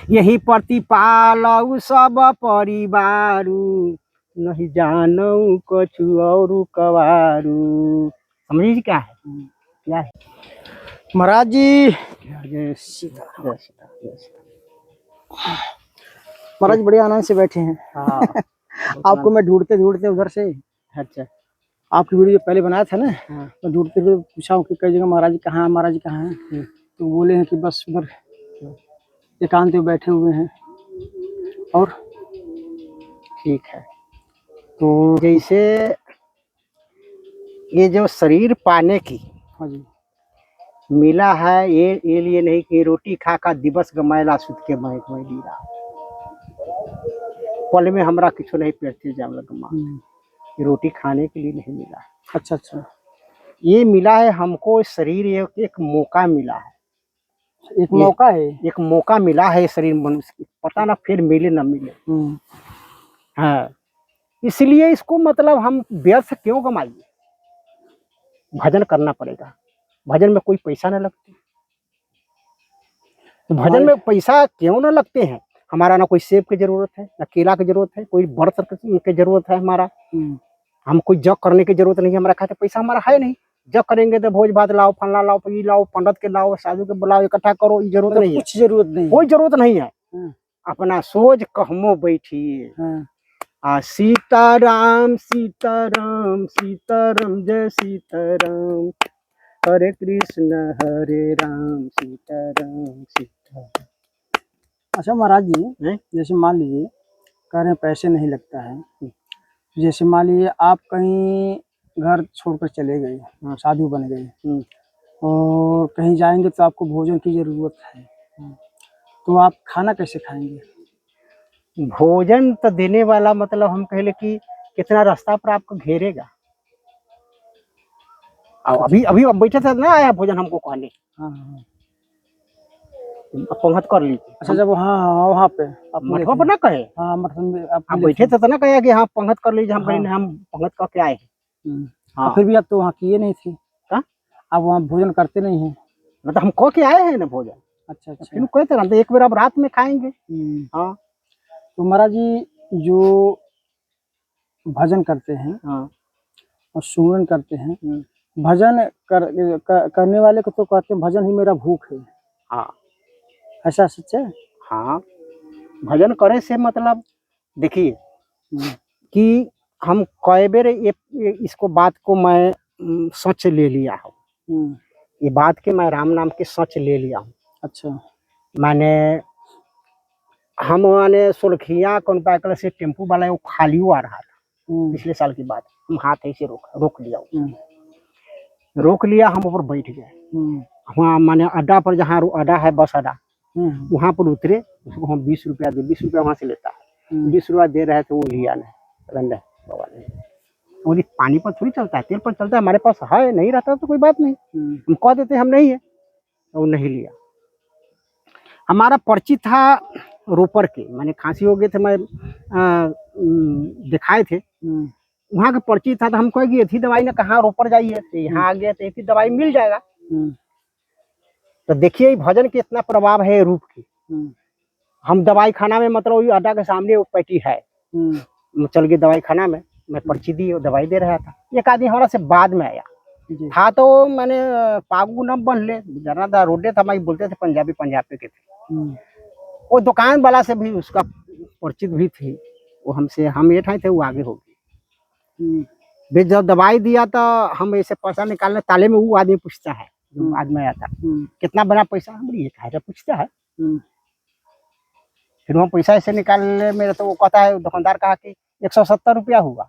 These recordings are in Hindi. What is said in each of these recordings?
यही प्रतिपालऊ सब परिवारू, नहीं जानऊ कछु और कवारू। समझिए क्या है? क्या है महाराज जी? जय सीता जय सीता जय सीता। महाराज बड़े आनंद से बैठे हैं। हाँ आपको मैं ढूंढते ढूंढते उधर से, अच्छा आपकी वीडियो पहले बनाया था ना, हाँ मैं ढूंढते हुए पूछा हूँ कि कई जगह महाराज जी कहाँ हैं, महाराज जी कहाँ हैं, तो बोले हैं कि बस उधर एकांत में बैठे हुए हैं। और ठीक है। तो जैसे ये जो शरीर पाने की हाँ जी, मिला है, ये लिए नहीं कि रोटी खा का दिवस गमायला सुध के मैं लीला, पल में हमरा किछो नहीं पेड़ते जाम लगमा, ये रोटी खाने के लिए नहीं मिला। अच्छा अच्छा, ये मिला है हमको शरीर, एक मौका मिला है, एक मौका है, एक मौका मिला है शरीर मनुष्य की, पता ना फिर मिले ना मिले। हाँ, इसलिए इसको मतलब हम व्यर्थ क्यों कमाइए, भजन करना पड़ेगा। भजन में कोई पैसा ना लगते, तो भजन में पैसा क्यों ना लगते हैं। हमारा ना कोई सेब की जरूरत है, ना केला की जरूरत है, कोई व्रत की जरूरत है हमारा, हम कोई जग करने की जरूरत नहीं है, हमारा खाते पैसा हमारा है नहीं। जग करेंगे तो भोज भात लाओ, फलना लाओ, ये लाओ, पंडित के लाओ, साधु के बुलाओ, इकट्ठा करो, ये जरूरत नहीं है, कुछ जरूरत नहीं, कोई जरूरत नहीं है। अपना सोच कहमो बैठिए, सीताराम सीताराम सीताराम जय सीताराम, हरे कृष्ण हरे राम सीताराम सीताराम। अच्छा महाराज जी, जैसे मान लीजिए कह रहे हैं पैसे नहीं लगता है, जैसे मान लीजिए आप कहीं घर छोड़कर चले गए, साधु बन गए, और कहीं जाएंगे तो आपको भोजन की जरूरत है, तो आप खाना कैसे खाएंगे? भोजन तो देने वाला मतलब हम कहले कि कितना रास्ता पर आपको घेरेगा। अभी अभी अब बैठे थे ना, आया भोजन हमको कहने, पंगत कर लीजिए। अच्छा जब वहाँ पे मठवा पर ना कहे, आप बैठे थे तो ना कहे कि हाँ पंगत कर लीजिए, हम कहें हम पंगत करके आए हैं। फिर भी आप तो वहाँ किए नहीं थे, आप वहाँ भोजन करते नहीं हैं, मतलब हम कह के आए हैं ना भोजन। अच्छा अच्छा, फिर कहते ना तो एक बार अब रात में खाएंगे। हाँ, तो महाराज जी जो भजन करते हैं और सुमरन करते हैं, भजन करने वाले को तो कहते हैं भजन ही मेरा भूख है। हाँ, ऐसा सच है? हाँ, भजन करे से मतलब देखिए कि हम कई बार इसको बात को मैं सच ले लिया हूँ, ये बात के मैं राम नाम के सच ले लिया हूँ। अच्छा, मैंने हम माने सुरखिया कौन पाकल से टेम्पू वाला वो खाली आ रहा था, पिछले साल की बात, हम हाथ ऐसे रोक लिया, रोक लिया, हम ऊपर बैठ गए, वहाँ माने अड्डा पर, जहाँ अड्डा है बस अड्डा, वहाँ पर उतरे, उसको हम 20 रुपया दे, 20 रुपया वहाँ से लेता है, 20 रुपया दे रहे थे, वो लिया नहीं, बाबा ने बोली पानी पर थोड़ी चलता है, तेल पर चलता है, हमारे पास है, नहीं रहता तो कोई बात नहीं, हम कह देते हम नहीं है, तो वो नहीं लिया। हमारा पर्ची था रोपर के, मैंने खांसी हो गए थे, मैं दिखाए थे, वहाँ का पर्ची था, तो हम कहे कि दवाई ना कहाँ रोपर जाइए, तो यहाँ आ गया तो एक ही दवाई मिल जाएगा। तो देखिए भजन के इतना प्रभाव है रूप की। हम दवाई खाना में मतलब अड्डा के सामने वो पैटी है, चल गए दवाई खाना में, मैं पर्ची दी और दवाई दे रहा था, एक आदमी हमारा से बाद में आया था, तो मैंने पागू न बन ले जाना था, रोडे था, मैं बोलते थे पंजाबी पंजाबी के थे, वो दुकान वाला से भी उसका परिचित भी थी, वो हमसे, हम ये थे, वो आगे हो गई। जब दवाई दिया तो हम ऐसे पैसा निकालने ताले में, वो आदमी पूछता है जो आदमी आया था, कितना बना पैसा, हम ये कहा पूछता है, फिर वहाँ पैसा ऐसे निकालने में तो वो कहता है, दुकानदार कहा कि 170 रुपया हुआ,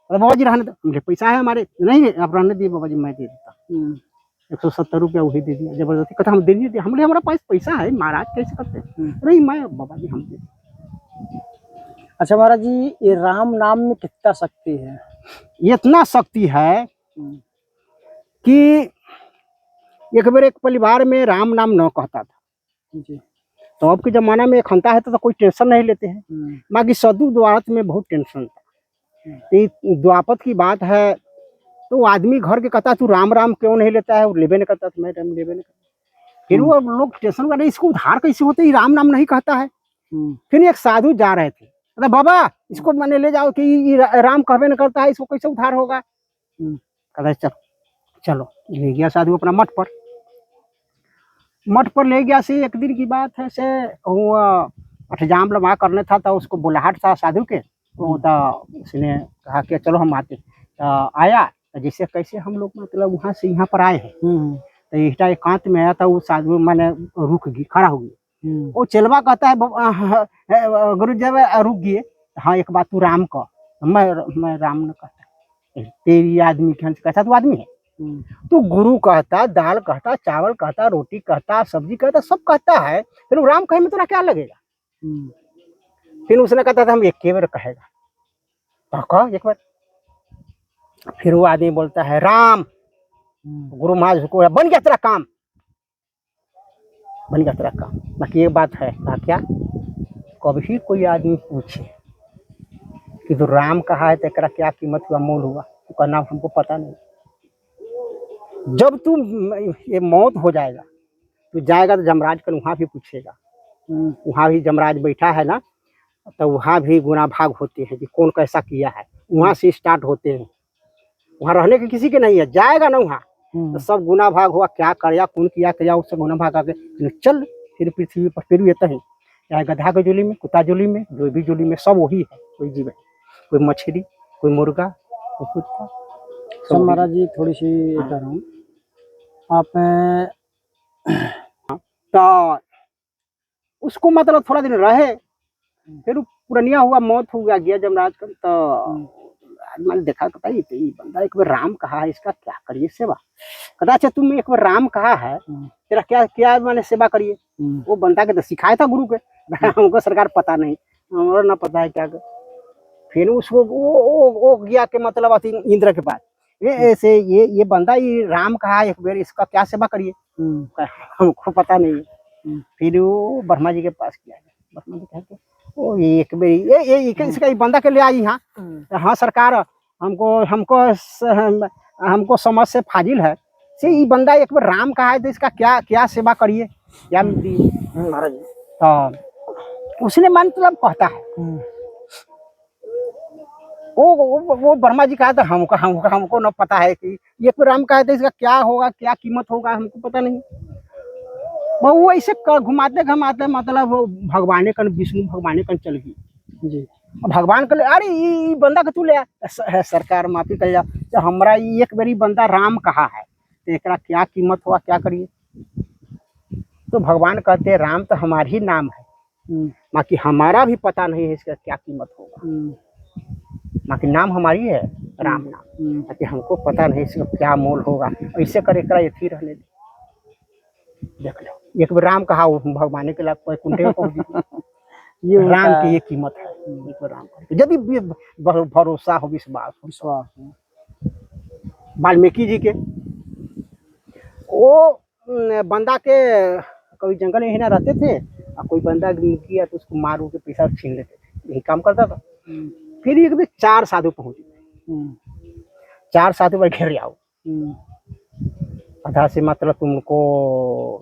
तो बाबा जी रहने दो, मुझे पैसा है हमारे, नहीं आप रहने दिए बाबा जी, मैं दे देता, 170 रुपया वही दे दिया जबरदस्ती, कहता हम दे दिए, हमने हमारा पास पैसा है महाराज, कैसे करते हैं, नहीं मैं बाबा जी हम दे। अच्छा महाराज जी, ये राम नाम में कितना शक्ति है? इतना शक्ति है कि एक बार एक परिवार में राम नाम न कहता था जी, तो अब के जमाना में खनता है तो कोई टेंशन नहीं लेते हैं, बाकी सदु द्वारत में बहुत टेंशन था, द्वापत की बात है, तो आदमी घर के कहता तू राम राम क्यों नहीं लेता है, वो लेबे नहीं करता, मैं लेबे नहीं करता, फिर वो लोग टेंशन कर रहे इसको उधार कैसे होते, ये राम नाम नहीं कहता है। फिर एक साधु जा रहे थे, अरे बाबा इसको मैंने ले जाओ कि ये राम कहबे न करता है, इसको कैसे उधार होगा। कहता चलो चलो, ले गया साधु अपना मठ पर। मठ पर ले गया से एक दिन की बात है से वो अठजाम लम्हा करने था, तो उसको बुलाहट था साधु के, तो उसने कहा कि चलो हम आते। तो आया, तो जैसे कैसे हम लोग मतलब वहाँ से यहाँ पर आए हैं, तो ईटा एकांत में आया था, वो साधु मैंने रुक गई, खड़ा हो गई। वो चेलवा कहता है गुरु जब रुक गए, हाँ एक बात तू राम कह। मैं राम न कहता, तेरी आदमी कहता तू आदमी है, तू गुरु कहता, दाल कहता, चावल कहता, रोटी कहता, सब्जी कहता, सब कहता है, फिर वो राम कहे में तेरा क्या लगेगा। फिर उसने कहता था हम एक बार कहेगा, तो कह एक बार। फिर वो आदमी बोलता है राम, गुरु महाराज को बन गया तेरा काम, बन गया तेरा काम। बाकी ये बात है, कहा क्या, कभी कोई आदमी पूछे कि तो राम कहा है, तेरा क्या कीमत हुआ, मोल हुआ, उसका नाम हमको पता नहीं। जब तू ये मौत हो जाएगा, तू जाएगा तो जमराज कर वहाँ भी पूछेगा, वहाँ भी जमराज बैठा है ना, तो वहाँ भी गुना भाग होते हैं कि कौन कैसा किया है, वहाँ से स्टार्ट होते हैं। वहाँ रहने के किसी के नहीं है, जाएगा ना वहाँ तो सब गुना भाग हुआ, क्या कराया, कौन किया, उससे गुना भाग आके चल फिर पृथ्वी पर फिर ये ही, चाहे गधा के जोली में, कुत्ता जोली में, जो भी जोली में, सब वही है, कोई जीव है, कोई मछली, कोई मुर्गा, कोई कुत्ता। तो महाराज जी थोड़ी सी कर रहा हूँ, आप तो उसको मतलब थोड़ा दिन रहे, फिर पुरनिया हुआ, मौत हो गया जमराज का। तो मैंने देखा, कहता ये बंदा एक बार राम कहा है, इसका क्या करिए सेवा। कहता अच्छा तुम एक बार राम कहा है, तेरा क्या क्या मैंने सेवा करिए। वो बंदा के तो सिखाया था गुरु के, हमको सरकार पता नहीं, हमारा ना पता है क्या कर। फिर उसको वो गया के मतलब इंद्र के पास, ये ऐसे ये बंदा ये राम कहा एक बार, इसका क्या सेवा करिए, हमको पता नहीं। फिर वो ब्रह्मा जी के पास किया, ब्रह्मा जी कहते ओ ये एक बार ये इसका बंदा के ले आई यहाँ, हाँ सरकार हमको समझ से फाजिल है, से ये बंदा एक बार राम कहा है, तो इसका क्या क्या सेवा करिए, क्या महाराज। तो उसने मतलब कहता है, वो ब्रह्मा जी कहा था हमको न पता है कि ये कोई राम कहा है, तो इसका क्या होगा, क्या कीमत होगा, हमको पता नहीं। वो ऐसे घुमाते घुमाते मतलब भगवान कन, विष्णु भगवान कन चल गई जी। भगवान कल अरे ये बंदा के तू ले सरकार माफी कर जा, तो हमारा एक बारी बंदा राम कहा है, तो एक क्या कीमत हुआ, क्या करिए। तो भगवान कहते राम तो हमारा ही नाम है, बाकी हमारा भी पता नहीं है इसका क्या कीमत होगा, बाकी नाम हमारी है राम नाम, बाकी हमको पता नहीं इसका क्या मोल होगा। ऐसे करे यथी रहने दे, देख लो एक बार राम कहा, वो भगवान के लाभ कुंठे पहुंच ये राम की ये कीमत है, एक बार राम का यदि भरोसा हो, विश्वास हो। वाल्मीकि जी के वो बंदा के कभी जंगल में ही ना रहते थे, और कोई बंदा किया तो उसको मार के पैसा छीन लेते थे, यही काम करता था। फिर एक भी 4 साधु पहुंचे, 4 साधु पर घेर आओ, आधा से मतलब तुमको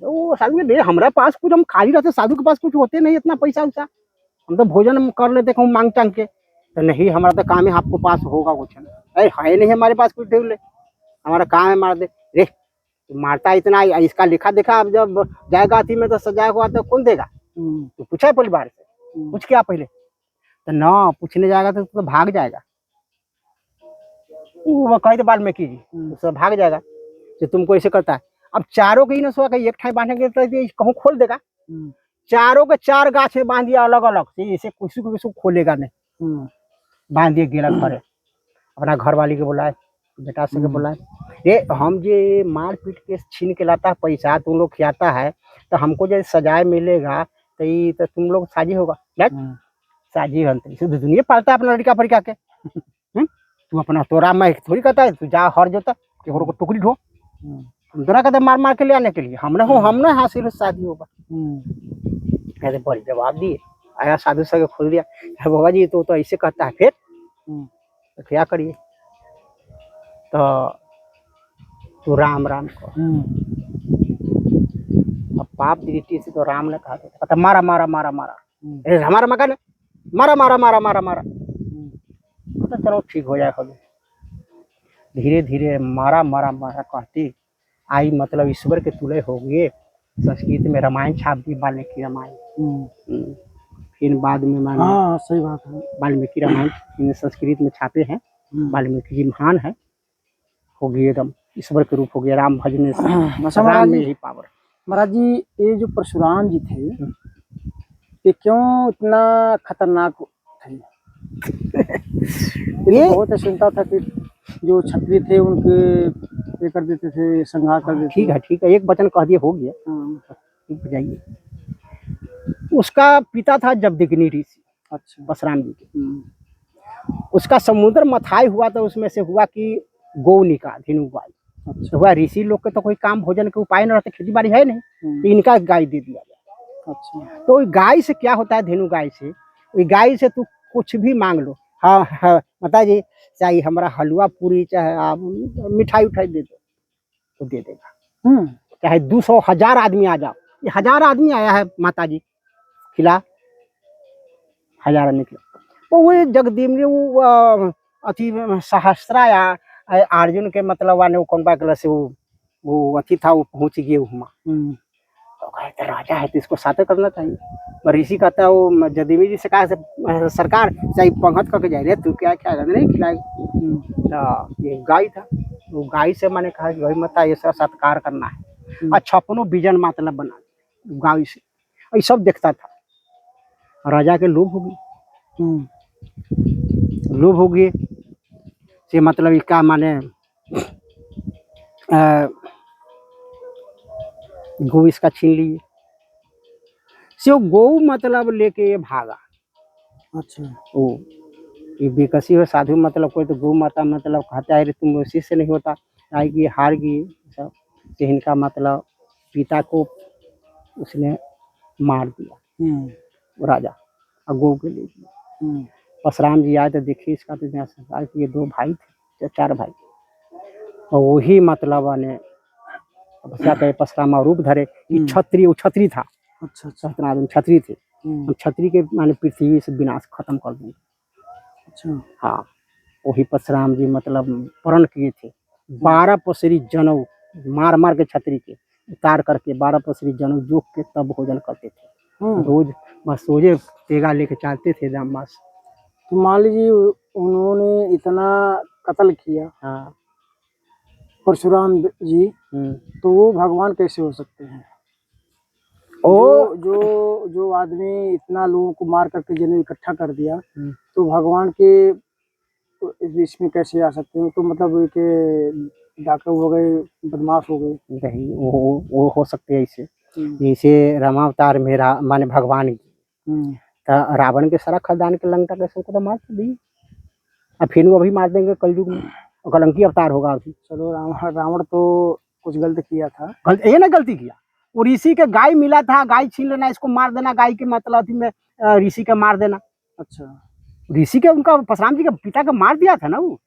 वो साधु दे, हमारे पास कुछ, हम खाली रहते, साधु के पास कुछ होते नहीं इतना पैसा वैसा, हम तो भोजन कर लेते कहूँ मांग टांग के, तो नहीं हमारा तो काम है, आपको पास होगा कुछ नहीं, है नहीं हमारे पास कुछ, दे ले हमारा काम है, मार दे रे, मारता इतना, इसका लिखा देखा, अब जब जाएगा अथी में तो सजाया हुआ तो कौन देगा, तो पूछा परिवार से, पूछ क्या पहले, तो ना पूछने जाएगा तो भाग जाएगा, वो कहे थे वाल्मीकि जी, तो भाग जाएगा, तो तुमको ऐसे करता है। अब चारों के ही ना सोचा एक ठाई बांधेंगे तो कहूँ खोल देगा, चारों के 4 गाछ में बांध दिया अलग अलग से, इसे किसी को किसी खोलेगा नहीं, बांध दिए गेला घरे, अपना घर वाली के बुलाए, बेटा से के बुलाए, ये हम जे मार पीट के छीन के लाता है पैसा, तुम लोग खिलाता है, तो हमको जब सजाए मिलेगा तो ये तो तुम लोग साझी होगा, साझी बनते दुनिया पालता है अपना लड़का फड़का के, तू अपना तोरा मैं थोड़ी कहता है, तू जा हर जोता केकरो को टुकड़ी ढो, दोनों कहते मार मार के ले आने के लिए, हमने हासिल शादी होगा। कहते बड़ी जवाब दिए, आया साधु से खोल दिया, बाबा जी तो ऐसे कहता है, फिर तो क्या करिए, तो तू राम राम को पाप दृष्टि से तो राम ने कहा था, कहता मारा मारा मारा मारा, अरे हमारा मकान है, मारा मारा मारा मारा मारा। तो चलो ठीक हो जाए कभी। धीरे धीरे मारा मारा मारा कहती आई, मतलब ईश्वर के तुले हो गए। संस्कृत में रामायण छाप दी, वाल्मीकि रामायण। फिर बाद में माना, हाँ सही बात है, वाल्मीकि रामायण इन संस्कृत में छापे हैं। वाल्मीकि जी महान है, हो गए एकदम ईश्वर के रूप हो गया राम भजने से। अच्छा राम महाराज में जी, यही पावर। महाराज जी ये जो परशुराम जी थे ये क्यों इतना खतरनाक थे? ये बहुत सुनता था कि जो क्षत्रिय थे उनके ये कर देते थे, संहार कर देते। ठीक है ठीक है, एक वचन कह दिए हो गया। जाइए, उसका पिता था जमदग्नि ऋषि, अच्छा परशुराम जी के। उसका समुद्र मथाई हुआ तो उसमें से हुआ कि गौ निकाल धेनु गाय। अच्छा तो हुआ ऋषि लोग के तो कोई काम भोजन के उपाय न रहते, खेती बाड़ी है नहीं, तो इनका गाय दे दिया गया। अच्छा तो गाय से क्या होता है, धेनु गाय से, गाय से तू कुछ भी मांग लो। हाँ हाँ माता जी, चाहे हमारा हलवा पूरी, चाहे आप मिठाई उठाई दे दो तो दे देगा। चाहे 200 1000 आदमी आ जाओ, ये 1000 आदमी आया है माता जी, खिला 1000 निकले। तो वो जगदीप वो अथी सहस्त्राया अर्जुन के मतलब वाने वो कौन बाकला से वो अथी था, वो पहुंच गए वहाँ। तो कहते राजा है तो इसको साथे करना चाहिए। पर ऋषि कहता है वो जदीवी जी से कहा सरकार चाहे पंगत करके जाए रे, तू क्या क्या नहीं खिलाएगी। तो ये गाय था, वो गाय से मैंने कहा कि भाई माता ये सब सत्कार करना है। और 56 बीजन मतलब बना गाय से, ये सब देखता था। राजा के लोभ हो गई, लोभ हो गए से मतलब इसका माने गौ इसका छीन लिए से, वो गौ मतलब लेके ये भागा। अच्छा वो ये बेकसी हो साधु, मतलब कोई तो गौ माता मतलब कहता है तुम उसी से नहीं होता, आएगी हार गई सब। तो इनका मतलब पिता को उसने मार दिया वो राजा, और गौ के ले दिया। परशुराम जी आए तो देखिए इसका तो संसार के ये 2 भाई थे, 4 भाई, और वही मतलब ने तपस्या करे परशुराम रूप धरे कि क्षत्रिय, वो क्षत्रिय था। अच्छा सहस्त्रार्जुन क्षत्रिय थे, हम क्षत्रिय के माने पृथ्वी से विनाश खत्म कर देंगे। अच्छा हाँ, वही परशुराम जी मतलब प्रण किए थे। 12 पसरी जनेऊ मार मार के क्षत्रिय के उतार करके 12 पसरी जनेऊ जोक के तब भोजन करते थे। रोज बस सोजे तेगा लेके चलते थे दाम बस। तो मान लीजिए उन्होंने इतना कत्ल किया हाँ परशुराम जी, तो वो भगवान कैसे हो सकते हैं? ओ जो आदमी इतना लोगों को मार करके जनेऊ इकट्ठा कर दिया, तो भगवान के तो इसमें कैसे आ सकते हैं? तो मतलब के डाकू हो गए, बदमाश हो गए। नहीं, वो हो सकते हैं ऐसे, जैसे रामावतार में माने भगवान की रावण के सारा खानदान के लंका के सबको तो मार दी, अब फिर वो अभी मार देंगे कलयुग में, कलंकी अवतार होगा अभी। चलो रावण तो कुछ गलत किया था, ये ना गलती किया, वो ऋषि के गाय मिला था, गाय छीन लेना, इसको मार देना, गाय के मतलब में ऋषि के मार देना। अच्छा ऋषि के उनका परशुराम जी के पिता का मार दिया था ना वो।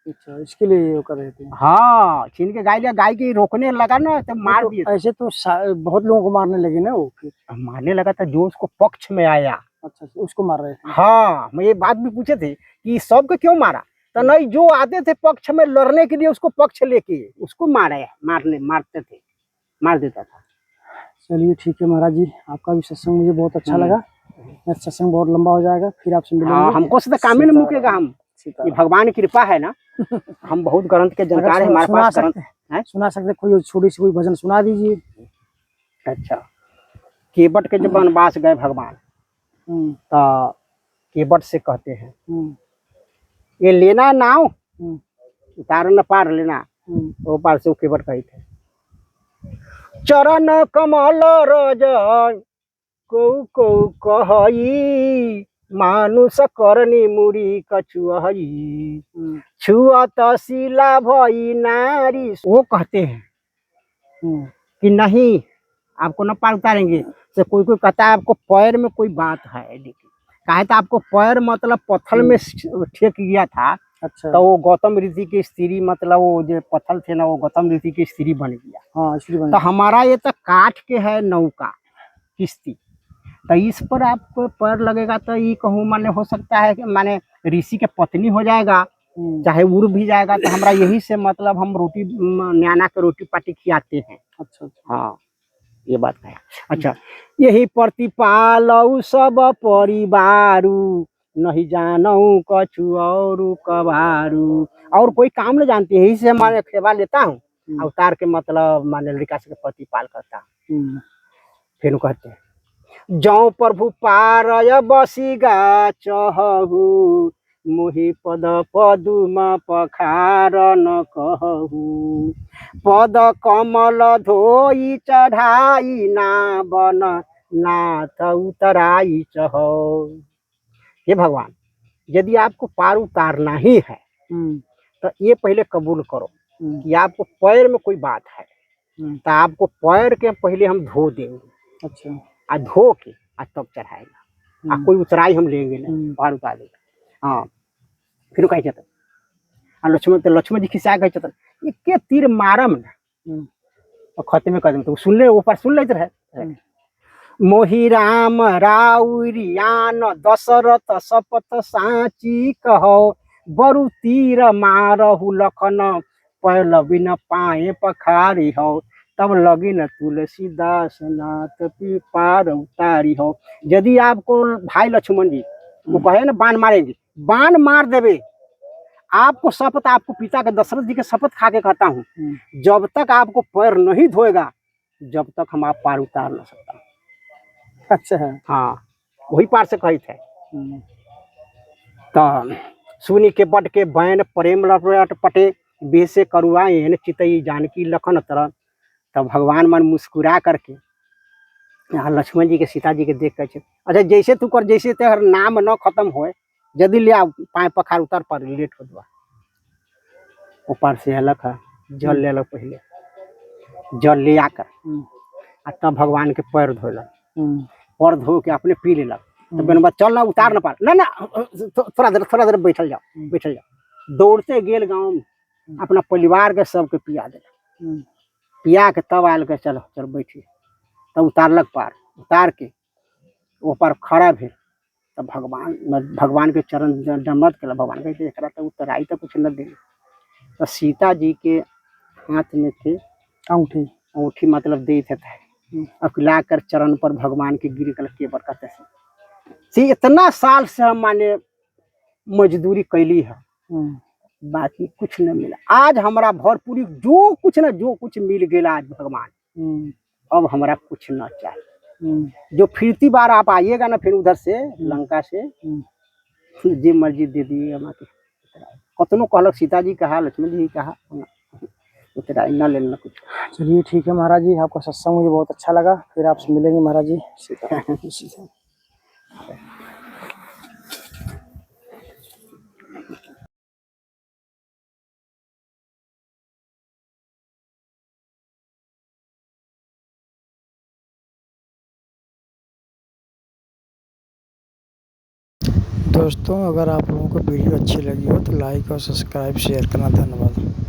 अच्छा, इसके लिए वो कर रहे थे। हाँ, छीन के गाय लिया, गाय के रोकने लगा ना तो मार दिए। ऐसे तो बहुत लोगों को मारने लगे ना वो, फिर मारने लगा था जो उसको पक्ष में आया। अच्छा, उसको मार रहे थे। हाँ, मैं ये बात भी पूछे थे कि सबको क्यों मारा, तो नहीं जो आते थे पक्ष में लड़ने के लिए उसको पक्ष लेके उसको मारते थे, मार देता था। चलिए ठीक है महाराज जी, आपका भी सत्संग मुझे बहुत अच्छा लगा। सत्संग बहुत लंबा हो जाएगा, फिर आपसे मिलेंगे। हमको से काम नहीं मुकेगा, हम ये भगवान की कृपा है ना। हम बहुत ग्रंथ के जानकार हैं, हमारे पास ग्रंथ है। सुना सकते कोई छोटी सी कोई भजन सुना दीजिए। अच्छा, केवट के जब वनवास गए भगवान, तो केवट से कहते हैं ये लेना नाव, उतार न पार लेना, वो पार से वो केवट कही थे चरण कमल रज को कहई मानुष करनी मुड़ी कछुआई छुअत शिला भई नारी। वो कहते हैं कि नहीं आपको न पार उतारेंगे। तो कोई कहता है आपको पैर में कोई बात है, देखिए कहा था आपको पैर मतलब पत्थर में ठेक गया था, अच्छा। तो वो गौतम ऋषि की स्त्री मतलब वो जो पत्थर थे ना वो गौतम ऋषि की स्त्री बन गया। हाँ इसलिए बन तो हमारा ये तो काठ के है नौका किश्ती, तो इस पर आपको पैर लगेगा तो ये कहूँ माने हो सकता है कि माने ऋषि के पत्नी हो जाएगा, चाहे उड़ भी जाएगा। तो हमारा यही से मतलब हम रोटी न्याना के रोटी पाटी खिलाते हैं। अच्छा अच्छा। हाँ ये बात है। अच्छा, यही प्रतिपालऊ सब परिवारू, नहीं जानऊ कछु और कबारू। और कोई काम न जानती है, यही से हमारे सेवा लेता हूँ अवतार के मतलब माने लड़का से प्रतिपाल करता। फिर कहते हैं जौ प्रभु पारय बसिगा चहु, मोहि पद पदुम पखार न कहू, पद कमल धोई चढ़ाई ना बन नाथ उतराई चहो। हे भगवान, यदि आपको पार उतारना ही है तो ये पहले कबूल करो कि आपको पैर में कोई बात है, तो आपको पैर के पहले हम धो देंगे। अच्छा। आज धो के आज तब चढ़ाएगा, कोई उतराई हम लेंगे नहीं, पार उतार देगा। हाँ फिर कहे चतन लक्ष्मण जी खिसा कहे चतन इक्के तीर मारम न और खत्म में कदम तो सुन ले ऊपर सुन लेते रहे। मोहि राम राउरियान दशरथ शपथ साची कहो, बरु तीर मारहु लखन पहल बिन पाए पखारी हो, तब लगी न तुलसीदास नाथ पार उतारी हो। यदि आपको भाई लक्ष्मण जी वो कहे ना बाण मारेंगे, बाण मार देवे, आपको शपथ आपको पिता के दशरथ जी के शपथ खा के कहता हूँ, जब तक आपको पैर नहीं धोएगा जब तक हम आप पार उतार न सकता। अच्छा है। हाँ वही पार से कही थे। तो सुनी के बट के बैन प्रेम लपट पटे, बेसे करुआएन चितई जानकी लखन तरह। तब भगवान मन मुस्कुरा करके यहाँ लक्ष्मण जी के सीता जी के देख कर, अच्छा जैसे तू कर, जैसे तेहर नाम न खत्म होए, यदि ले पाए पखार उतर पर लेट हो दुआ। ऊपर से अलग है जल ले लो, पहले जल ले आकर तब भगवान के पैर धोलक, पैर धो के अपने पी लेलक। तो बेनबा चल ना उतार ना पार ना थोड़ा देर बैठल जाओ। दौड़ते गेल गाँव में अपना परिवार के सबके पिया दिलक, पिया के तब आयल के चल चल बैठी, तब उतारलक पार, उतार के ऊपर खड़ा भेल। तब भगवान के चरण दंडवत केलक। भगवान कहते एकरा तो उतराई तो कुछ न दे। तो सीता जी के हाथ में थे अंगूठी मतलब दे थे, अकला कर चरण पर भगवान के गिर कर के बरकत से इतना साल से हम माने मजदूरी कैली है, बाकी कुछ न मिला। आज हमारा भरपूरी जो कुछ मिल गया आज भगवान, अब हमारा कुछ न चाहिए। जो फिरती बार आप आइएगा ना फिर उधर से लंका से, जी मर्जी दे दिए हमारे। कतनो कहलक सीता जी कहा, लक्ष्मण जी कहा, उतरा न लेना कुछ। चलिए ठीक है महाराज जी, आपका सत्संग मुझे बहुत अच्छा लगा। फिर आपसे मिलेंगे महाराज जी। सीता दोस्तों, अगर आप लोगों को वीडियो अच्छी लगी हो तो लाइक और सब्सक्राइब शेयर करना। धन्यवाद।